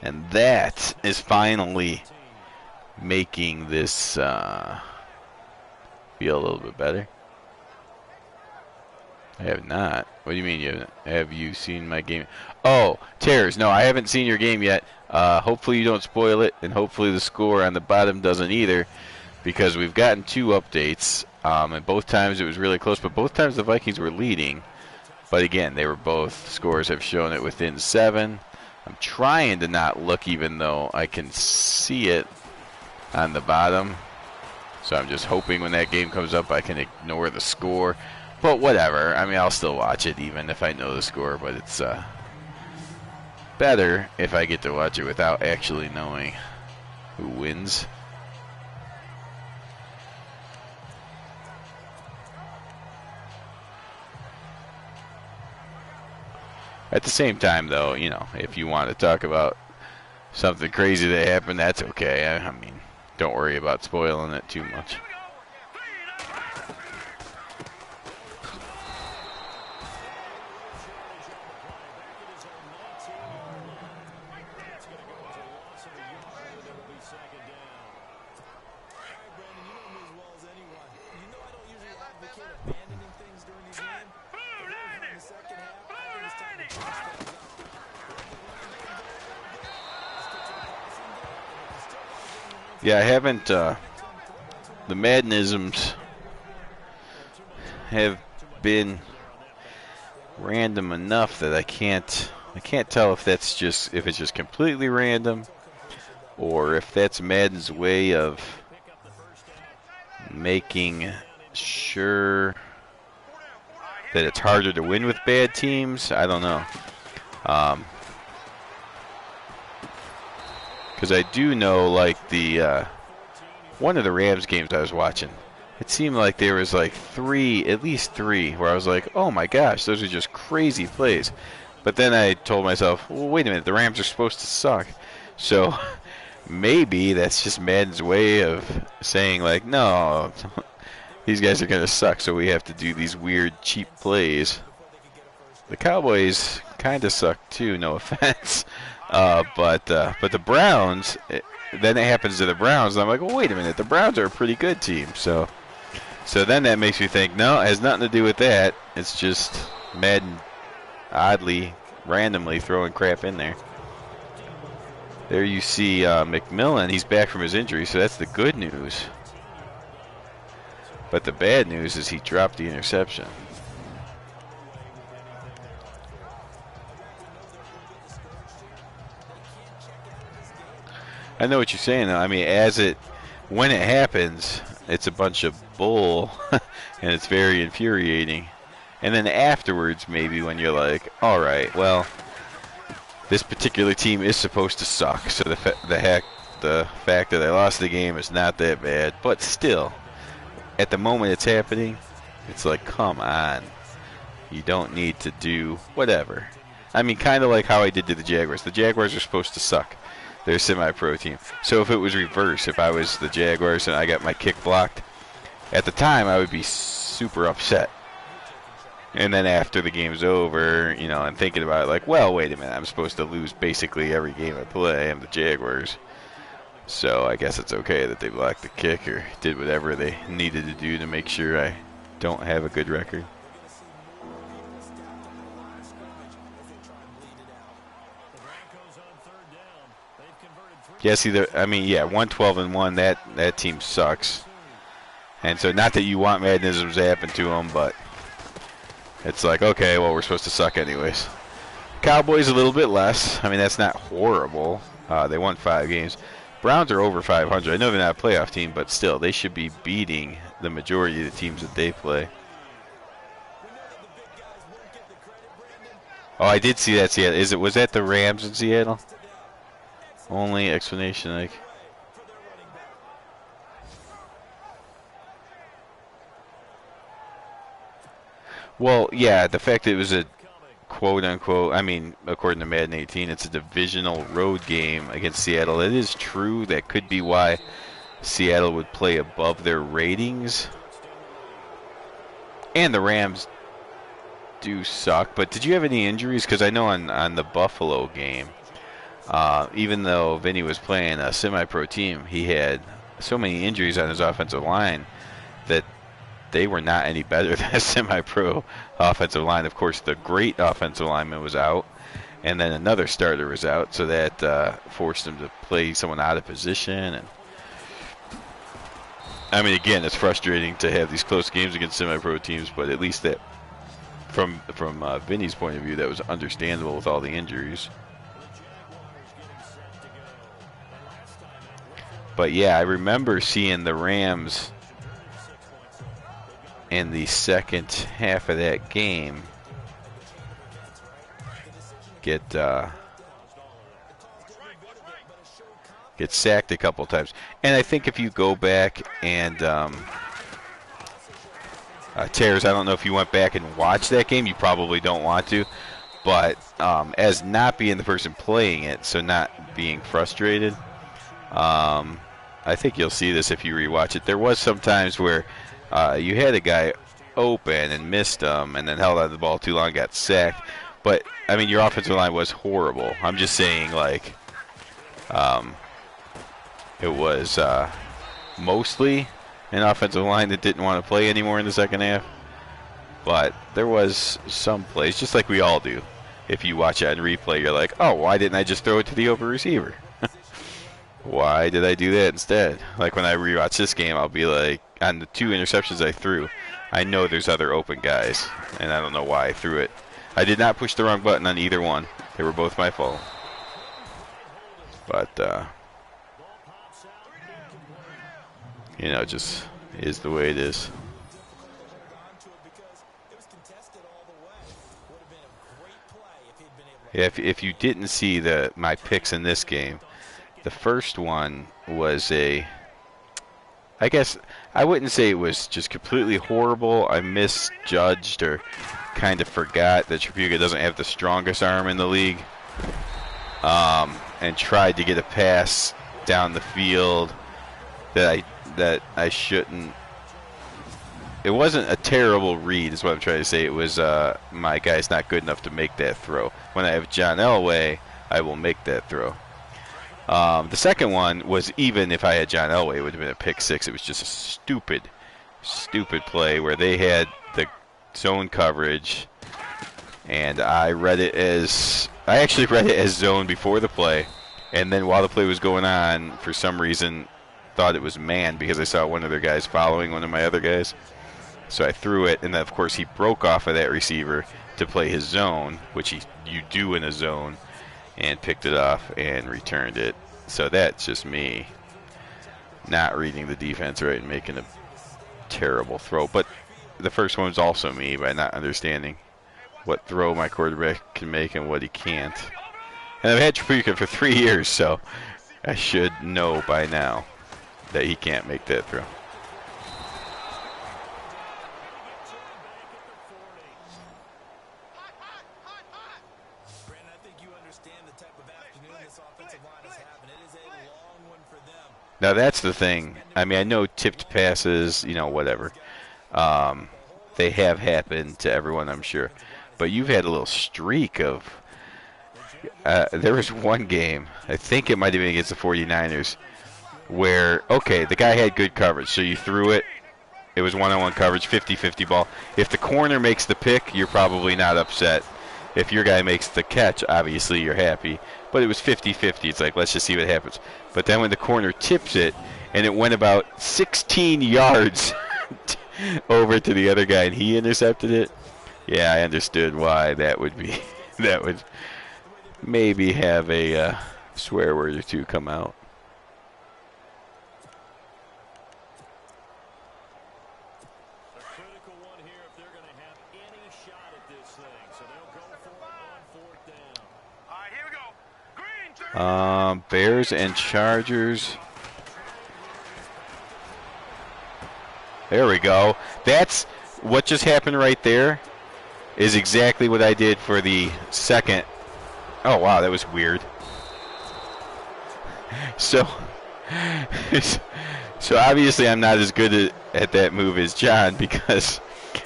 And that is finally making this feel a little bit better. I have not. What do you mean you haven't? Have you seen my game? Oh, Tears. No, I haven't seen your game yet. Hopefully you don't spoil it, and hopefully the score on the bottom doesn't either, because we've gotten 2 updates, and both times it was really close, but both times the Vikings were leading. But again, they were both, scores have shown it within 7. I'm trying to not look even though I can see it on the bottom. So I'm just hoping when that game comes up I can ignore the score. But whatever. I mean, I'll still watch it even if I know the score. But it's better if I get to watch it without actually knowing who wins. At the same time, though, you know, if you want to talk about something crazy that happened, that's okay. I mean, don't worry about spoiling it too much. Yeah, I haven't, the Maddenisms have been random enough that I can't tell if that's just, if it's just completely random or if that's Madden's way of making sure that it's harder to win with bad teams. I don't know. Because I do know, like, the one of the Rams games I was watching, it seemed like there was like at least three, where I was like, oh my gosh, those are just crazy plays. But then I told myself, well, wait a minute, the Rams are supposed to suck. So maybe that's just Madden's way of saying, like, no, these guys are going to suck, so we have to do these weird, cheap plays. The Cowboys kind of suck too, no offense. But the Browns, then it happens to the Browns, and I'm like, well, wait a minute, the Browns are a pretty good team. So then that makes me think, no, it has nothing to do with that. It's just Madden oddly, randomly throwing crap in there. There you see McMillan, he's back from his injury, so that's the good news. But the bad news is he dropped the interception. I know what you're saying, though. I mean, when it happens, it's a bunch of bull, and it's very infuriating. And then afterwards, maybe when you're like, all right, well, this particular team is supposed to suck, so the fact that they lost the game is not that bad. But still, at the moment it's happening, it's like, come on. You don't need to do whatever. I mean, kind of like how I did to the Jaguars. The Jaguars are supposed to suck. They're a semi-pro team. So if it was reverse, if I was the Jaguars and I got my kick blocked, at the time I would be super upset. And then after the game's over, you know, and thinking about it, like, well, wait a minute, I'm supposed to lose basically every game I play. I'm the Jaguars. So I guess it's okay that they blocked the kick or did whatever they needed to do to make sure I don't have a good record. Yeah, see, I mean, yeah, 112-1. That team sucks. And so, not that you want Maddenisms to happen to them, but it's like, okay, well, we're supposed to suck anyways. Cowboys a little bit less. I mean, that's not horrible. They won 5 games. Browns are over 500. I know they're not a playoff team, but still, they should be beating the majority of the teams that they play. Oh, I did see that, Seattle. Was that the Rams in Seattle? Only explanation, like. Well, yeah, the fact that it was a quote-unquote, I mean, according to Madden 18, it's a divisional road game against Seattle. It is true. That could be why Seattle would play above their ratings. And the Rams do suck. But did you have any injuries? Because I know on the Buffalo game, even though Vinny was playing a semi-pro team, he had so many injuries on his offensive line that they were not any better than a semi-pro offensive line. Of course, the great offensive lineman was out, and then another starter was out, so that forced him to play someone out of position. And I mean, again, it's frustrating to have these close games against semi-pro teams, but at least that, from Vinny's point of view, that was understandable with all the injuries. But yeah, I remember seeing the Rams in the second half of that game get sacked a couple times. And I think if you go back and Tears, I don't know if you went back and watched that game. You probably don't want to. But as not being the person playing it, so not being frustrated, I think you'll see this if you rewatch it. There was some times where you had a guy open and missed him and then held on to the ball too long, got sacked. But, I mean, your offensive line was horrible. I'm just saying, like, it was mostly an offensive line that didn't want to play anymore in the second half. But there was some plays, just like we all do. If you watch it on replay, you're like, oh, why didn't I just throw it to the open receiver? Why did I do that instead? Like when I rewatch this game, I'll be like, on the 2 interceptions I threw, I know there's other open guys, and I don't know why I threw it. I did not push the wrong button on either one. They were both my fault. But, you know, just is the way it is. Yeah, if you didn't see my picks in this game, the first one was I guess I wouldn't say it was just completely horrible. I misjudged or kind of forgot that Tripuga doesn't have the strongest arm in the league, and tried to get a pass down the field that I shouldn't. It wasn't a terrible read, is what I'm trying to say. It was my guy's not good enough to make that throw. When I have John Elway, I will make that throw. The second one was, even if I had John Elway, it would have been a pick six. It was just a stupid play where they had the zone coverage, and I actually read it as zone before the play, and then while the play was going on, for some reason, thought it was man because I saw one of their guys following one of my other guys. So I threw it, and then, of course, he broke off of that receiver to play his zone, which you do in a zone, and picked it off and returned it. So that's just me not reading the defense right and making a terrible throw. But the first one's also me by not understanding what throw my quarterback can make and what he can't. And I've had Tripuga for 3 years, so I should know by now that he can't make that throw. Now that's the thing. I mean, I know tipped passes, you know, whatever. They have happened to everyone, I'm sure. But you've had a little streak of. There was one game, I think it might have been against the 49ers, where, okay, the guy had good coverage, so you threw it. It was one-on-one coverage, 50-50 ball. If the corner makes the pick, you're probably not upset. If your guy makes the catch, obviously you're happy. But it was 50-50. It's like, let's just see what happens. But then when the corner tips it, and it went about 16 yards over to the other guy, and he intercepted it, yeah, I understood why that would be. That would maybe have a swear word or two come out. Bears and Chargers. There we go. That's what just happened right there. Is exactly what I did for the second. Oh wow, that was weird. So obviously I'm not as good at that move as John, because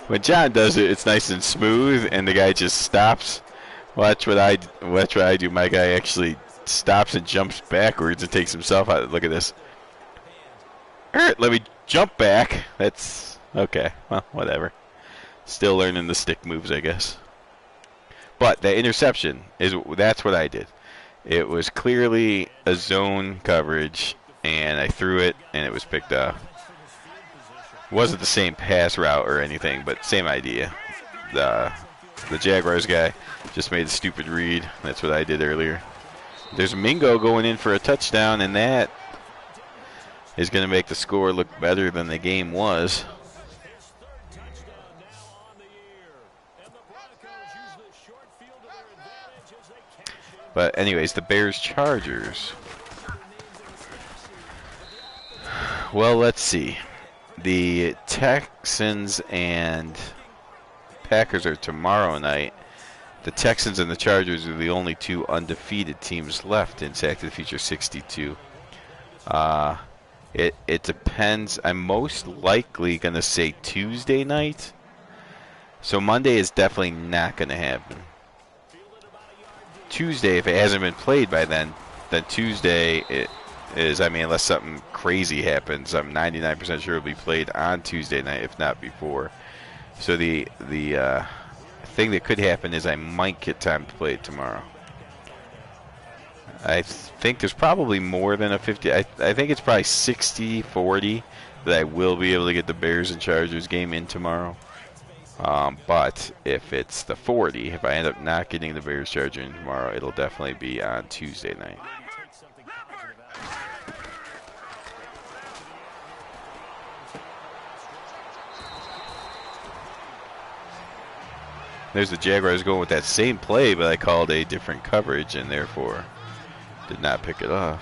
when John does it, it's nice and smooth, and the guy just stops. Watch what I do. My guy actually stops and jumps backwards and takes himself out. Look at this. All right, let me jump back. That's okay. Well, whatever. Still learning the stick moves, I guess. But the interception that's what I did. It was clearly a zone coverage, and I threw it, and it was picked up. It wasn't the same pass route or anything, but same idea. The Jaguars guy just made a stupid read. That's what I did earlier. There's Mingo going in for a touchdown, and that is going to make the score look better than the game was. But anyways, the Bears-Chargers. Well, let's see. The Texans and Packers are tomorrow night. The Texans and the Chargers are the only two undefeated teams left in Sack to the Future 62. It depends. I'm most likely going to say Tuesday night. So Monday is definitely not going to happen. Tuesday, if it hasn't been played by then Tuesday it is, I mean, unless something crazy happens, I'm 99% sure it'll be played on Tuesday night, if not before. So the thing that could happen is I might get time to play it tomorrow. I think there's probably more than a 50. I think it's probably 60-40 that I will be able to get the Bears and Chargers game in tomorrow. But if it's the 40, if I end up not getting the Bears Chargers in tomorrow, it'll definitely be on Tuesday night. There's the Jaguars going with that same play, but I called a different coverage and therefore did not pick it off.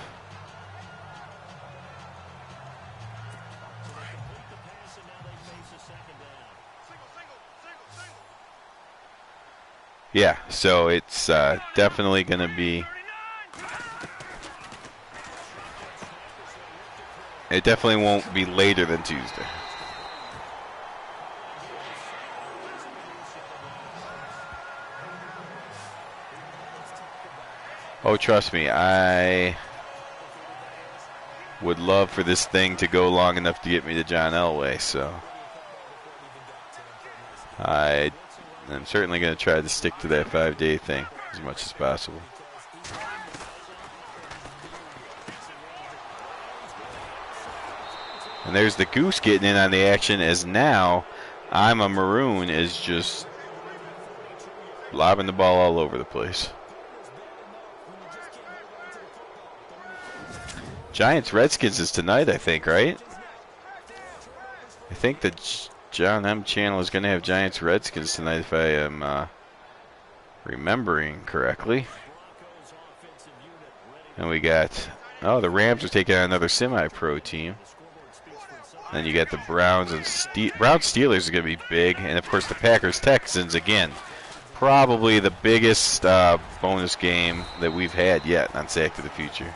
Yeah, so it's definitely going to be. It definitely won't be later than Tuesday. Oh, trust me, I would love for this thing to go long enough to get me to John Elway, so I'm certainly going to try to stick to that 5-day thing as much as possible. And there's the Goose getting in on the action, as now I'm a Maroon is just lobbing the ball all over the place. Giants-Redskins is tonight, I think, right? I think the John M. channel is going to have Giants-Redskins tonight, if I am remembering correctly. And we got, the Rams are taking on another semi-pro team. Then you got the Browns and Browns-Steelers is going to be big. And, of course, the Packers-Texans, again, probably the biggest bonus game that we've had yet on Sack to the Future.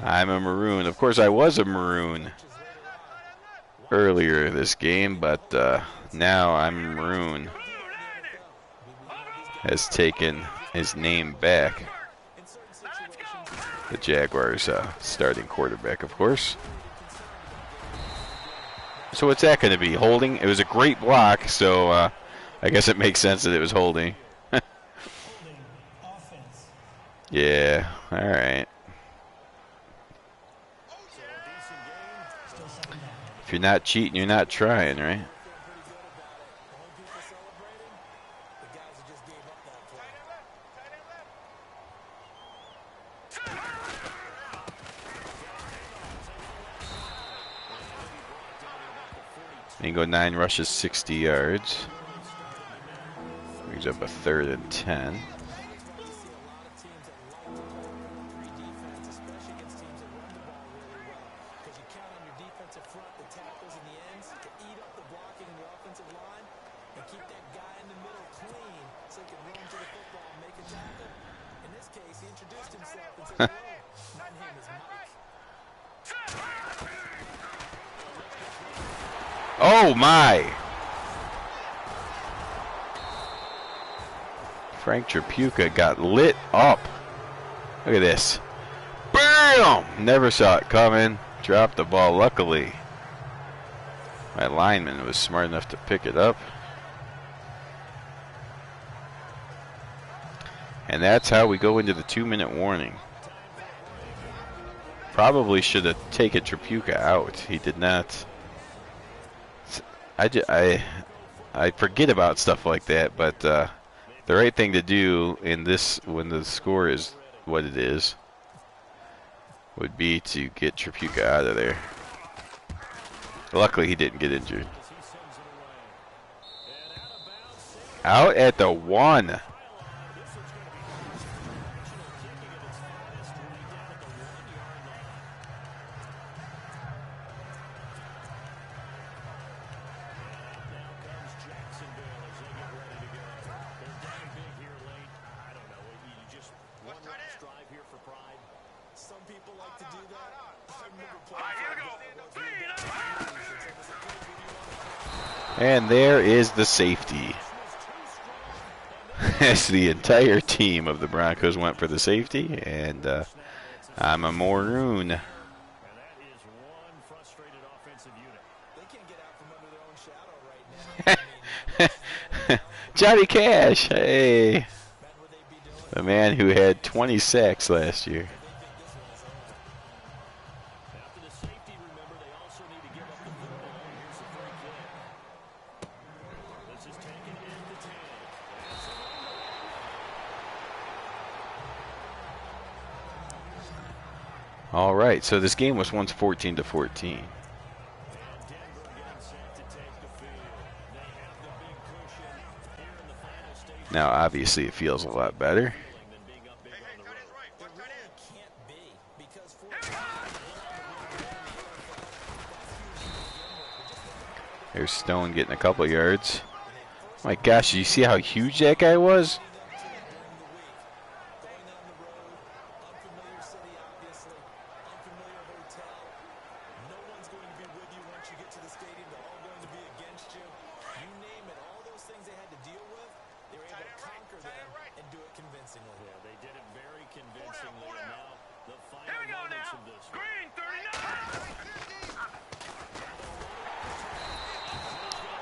I'm a Maroon. Of course, I was a Maroon earlier this game, but now I'm Maroon. Has taken his name back. The Jaguars starting quarterback, of course. So what's that going to be? Holding? It was a great block, so I guess it makes sense that it was holding. Yeah, all right. If you're not cheating, you're not trying, right? And you go 9 rushes, 60 yards. Brings up a 3rd and 10. Oh my! Frank Tripucka got lit up. Look at this. Bam! Never saw it coming. Dropped the ball. Luckily, my lineman was smart enough to pick it up. And that's how we go into the 2-minute warning. Probably should have taken Tripucka out. He did not. I forget about stuff like that, but the right thing to do in this, when the score is what it is, would be to get Tripucka out of there. Luckily, he didn't get injured. Out at the 1. And there is the safety. As the entire team of the Broncos went for the safety, and I'm a Maroon. Johnny Cash, hey. The man who had 20 sacks last year. All right, so this game was once 14-14. Now, obviously, it feels a lot better. There's Stone getting a couple yards. My gosh, did you see how huge that guy was?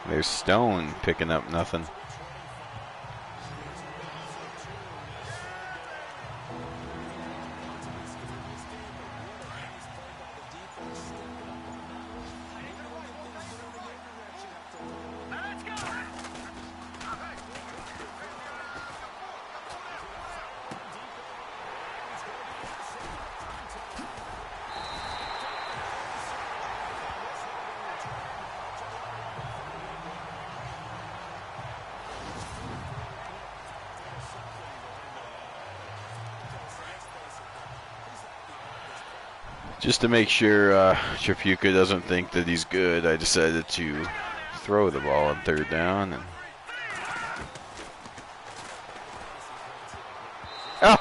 There's Stone picking up nothing. Just to make sure Tripucka doesn't think that he's good, I decided to throw the ball on 3rd down. And oh!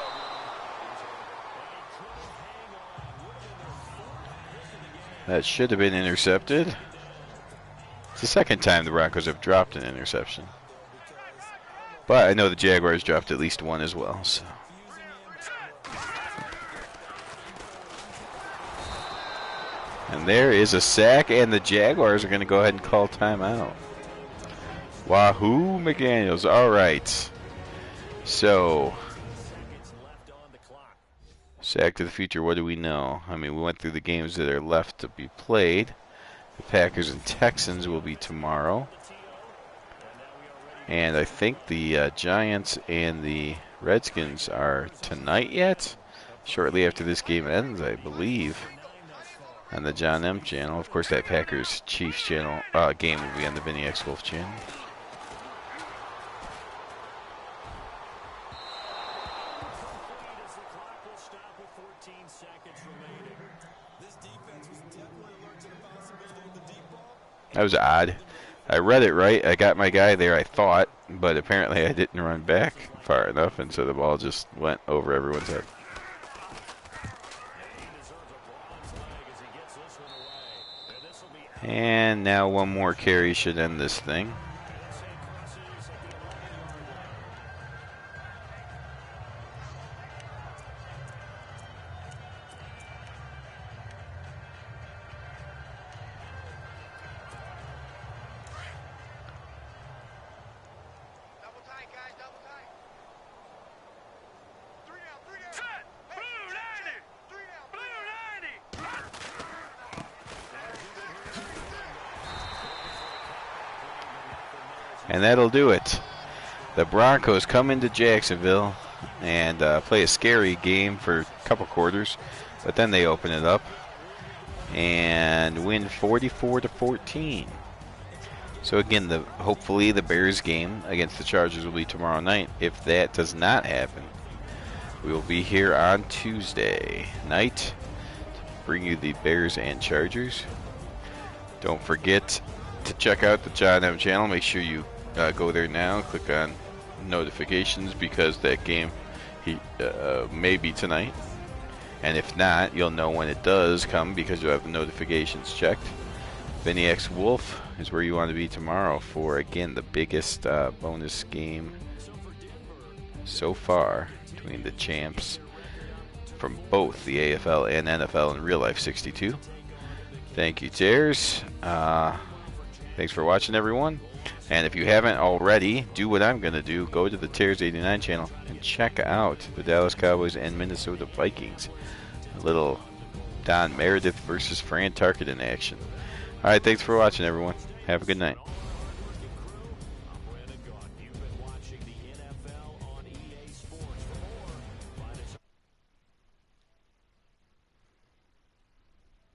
That should have been intercepted. It's the second time the Broncos have dropped an interception. But I know the Jaguars dropped at least one as well. So. And there is a sack, and the Jaguars are going to go ahead and call timeout. Wahoo, McDaniels. All right. So, sack to the future, what do we know? I mean, we went through the games that are left to be played. The Packers and Texans will be tomorrow. And I think the Giants and the Redskins are tonight yet. Shortly after this game ends, I believe, on the John M. channel. Of course, that Packers Chiefs channel game will be on the Vinny X Wolf channel. That was odd. I read it right. I got my guy there, I thought, but apparently I didn't run back far enough, and so the ball just went over everyone's head. And now one more carry should end this thing. And that'll do it. The Broncos come into Jacksonville and play a scary game for a couple quarters, but then they open it up and win 44-14. So again, hopefully the Bears game against the Chargers will be tomorrow night. If that does not happen, we will be here on Tuesday night to bring you the Bears and Chargers. Don't forget to check out the John M channel. Make sure you go there now, click on notifications, because that game may be tonight, and if not, you'll know when it does come because you'll have the notifications checked. Vinny X Wolf is where you want to be tomorrow for, again, the biggest bonus game so far between the champs from both the AFL and NFL in Real Life 62. Thank you, Tears. Thanks for watching, everyone. And if you haven't already, do what I'm going to do. Go to the Tears 89 channel and check out the Dallas Cowboys and Minnesota Vikings. A little Don Meredith versus Fran Tarkenton action. All right, thanks for watching, everyone. Have a good night.